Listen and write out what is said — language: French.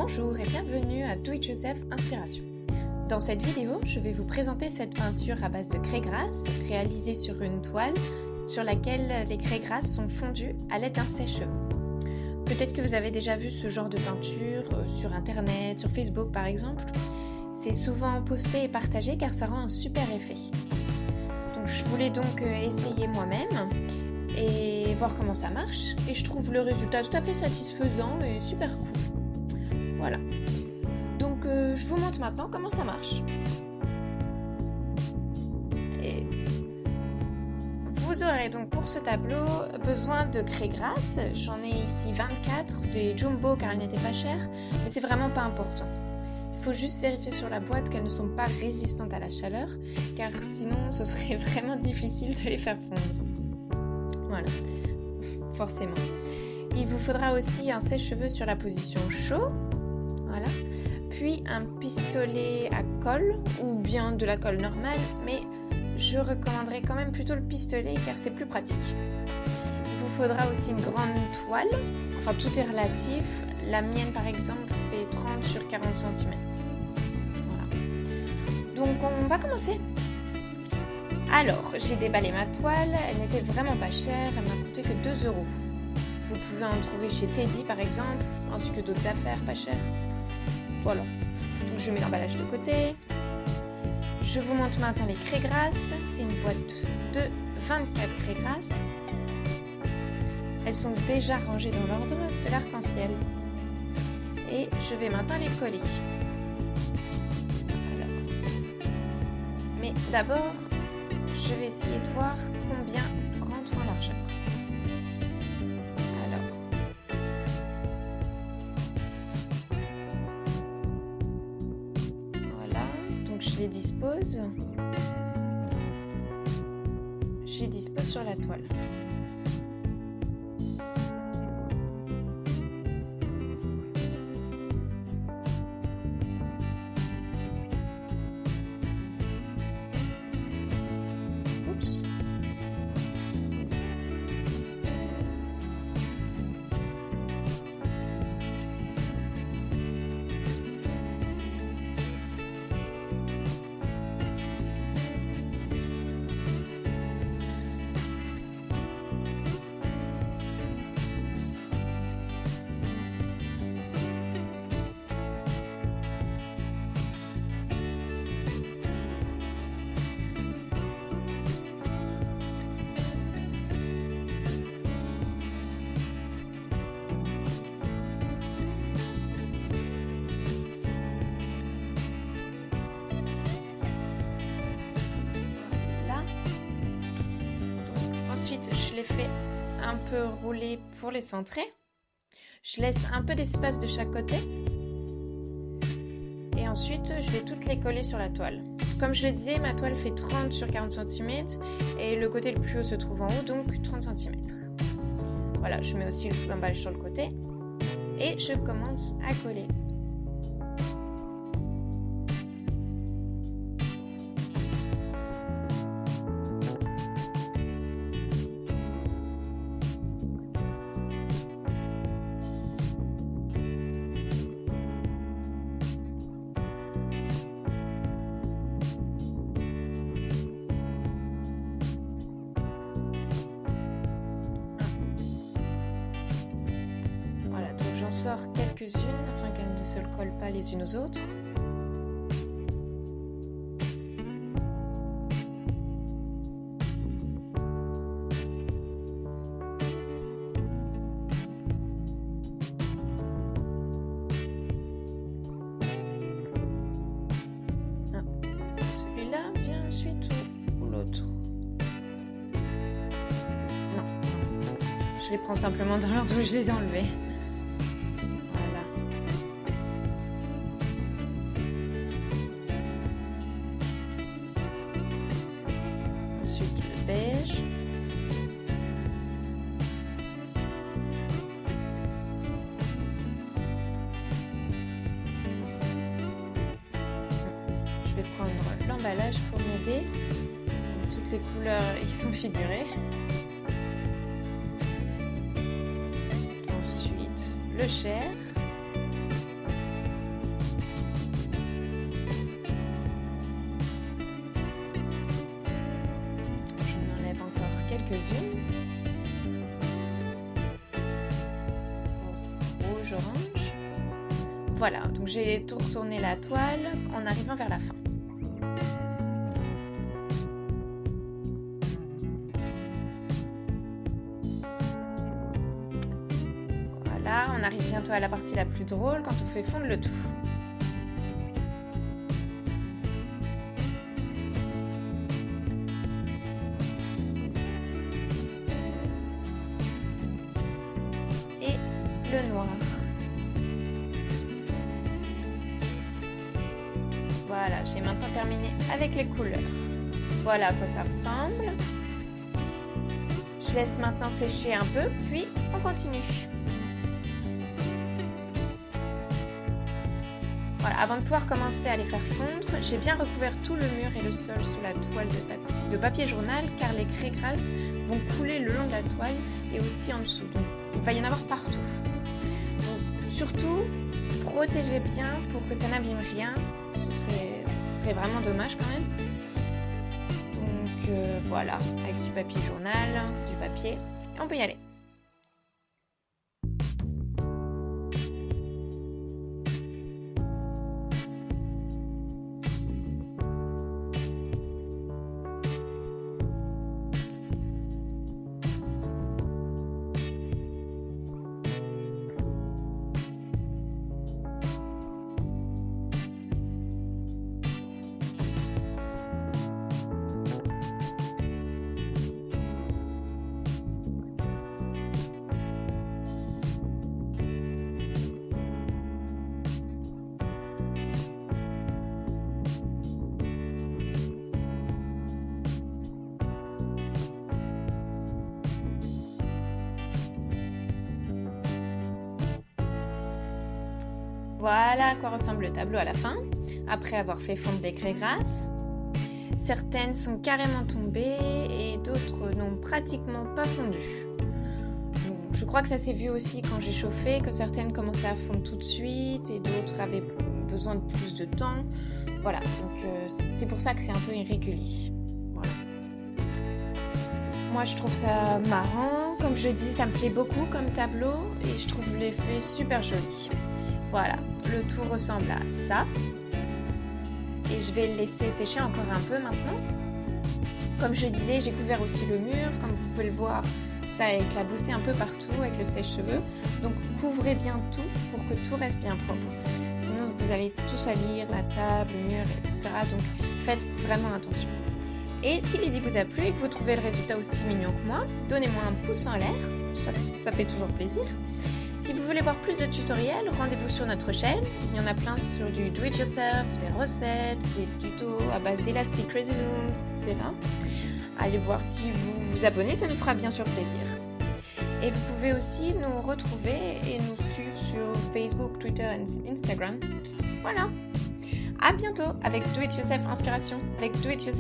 Bonjour et bienvenue à Do It Yourself Inspiration. Dans cette vidéo, je vais vous présenter cette peinture à base de craie grasse réalisée sur une toile sur laquelle les craies grasses sont fondues à l'aide d'un sèche-cheveux. Peut-être que vous avez déjà vu ce genre de peinture sur internet, sur Facebook par exemple. C'est souvent posté et partagé car ça rend un super effet. Donc, je voulais donc essayer moi-même et voir comment ça marche. Et je trouve le résultat tout à fait satisfaisant et super cool. Voilà. Donc je vous montre maintenant comment ça marche. Et vous aurez donc pour ce tableau besoin de craie grasse. J'en ai ici 24, des jumbo car elles n'étaient pas chères, mais c'est vraiment pas important. Il faut juste vérifier sur la boîte qu'elles ne sont pas résistantes à la chaleur, car sinon ce serait vraiment difficile de les faire fondre. Voilà, forcément. Il vous faudra aussi un sèche-cheveux sur la position chaud, voilà. Puis un pistolet à colle, ou bien de la colle normale, mais je recommanderais quand même plutôt le pistolet car c'est plus pratique. Il vous faudra aussi une grande toile, enfin tout est relatif. La mienne par exemple fait 30 sur 40 cm. Voilà. Donc on va commencer. Alors, j'ai déballé ma toile, elle n'était vraiment pas chère, elle m'a coûté que 2 €. Vous pouvez en trouver chez Teddy par exemple, ainsi que d'autres affaires pas chères. Voilà. Donc je mets l'emballage de côté. Je vous montre maintenant les craies grasses. C'est une boîte de 24 craies grasses. Elles sont déjà rangées dans l'ordre de l'arc-en-ciel. Et je vais maintenant les coller. Alors. Mais d'abord, je vais essayer de voir combien rentre en largeur. Alors. Voilà, donc je les dispose. Je les dispose sur la toile. Ensuite, je les fais un peu rouler pour les centrer. Je laisse un peu d'espace de chaque côté. Et ensuite, je vais toutes les coller sur la toile. Comme je le disais, ma toile fait 30 sur 40 cm et le côté le plus haut se trouve en haut, donc 30 cm. Voilà, je mets aussi l'emballage sur le côté et je commence à coller. J'en sors quelques-unes afin qu'elles ne se collent pas les unes aux autres. Celui-là vient ensuite ou l'autre? Non. Je les prends simplement dans l'ordre où je les ai enlevés. Ensuite le beige. Je vais prendre l'emballage pour m'aider. Toutes les couleurs y sont figurées. Ensuite le chair. quelques-unes. Rouge, orange. Voilà, donc j'ai tout retourné la toile en arrivant vers la fin. Voilà, on arrive bientôt à la partie la plus drôle quand on fait fondre le tout. Et le noir. Voilà, j'ai maintenant terminé avec les couleurs. Voilà à quoi ça ressemble. Je laisse maintenant sécher un peu, puis on continue. Voilà, avant de pouvoir commencer à les faire fondre, j'ai bien recouvert tout le mur et le sol sous la toile de papier journal car les craies grasses vont couler le long de la toile et aussi en dessous. Donc il va y en avoir partout. Donc, surtout, protégez bien pour que ça n'abîme rien. Ce serait vraiment dommage quand même. Donc voilà, avec du papier journal, du papier, et on peut y aller. Voilà à quoi ressemble le tableau à la fin, après avoir fait fondre les craies grasses. Certaines sont carrément tombées et d'autres n'ont pratiquement pas fondu. Je crois que ça s'est vu aussi quand j'ai chauffé, que certaines commençaient à fondre tout de suite et d'autres avaient besoin de plus de temps. Voilà, donc c'est pour ça que c'est un peu irrégulier. Voilà. Moi je trouve ça marrant, comme je dis ça me plaît beaucoup comme tableau et je trouve l'effet super joli. Voilà, le tout ressemble à ça. Et je vais le laisser sécher encore un peu maintenant. Comme je disais, j'ai couvert aussi le mur. Comme vous pouvez le voir, ça a éclaboussé un peu partout avec le sèche-cheveux. Donc couvrez bien tout pour que tout reste bien propre. Sinon vous allez tout salir, la table, le mur, etc. Donc faites vraiment attention. Et si l'idée vous a plu et que vous trouvez le résultat aussi mignon que moi, donnez-moi un pouce en l'air, ça fait toujours plaisir. Si vous voulez voir plus de tutoriels, rendez-vous sur notre chaîne. Il y en a plein sur du do-it-yourself, des recettes, des tutos à base d'élastique Crazy Looms, etc. Allez voir si vous vous abonnez, ça nous fera bien sûr plaisir. Et vous pouvez aussi nous retrouver et nous suivre sur Facebook, Twitter et Instagram. Voilà. À bientôt avec Do It Yourself Inspiration, avec Do It Yourself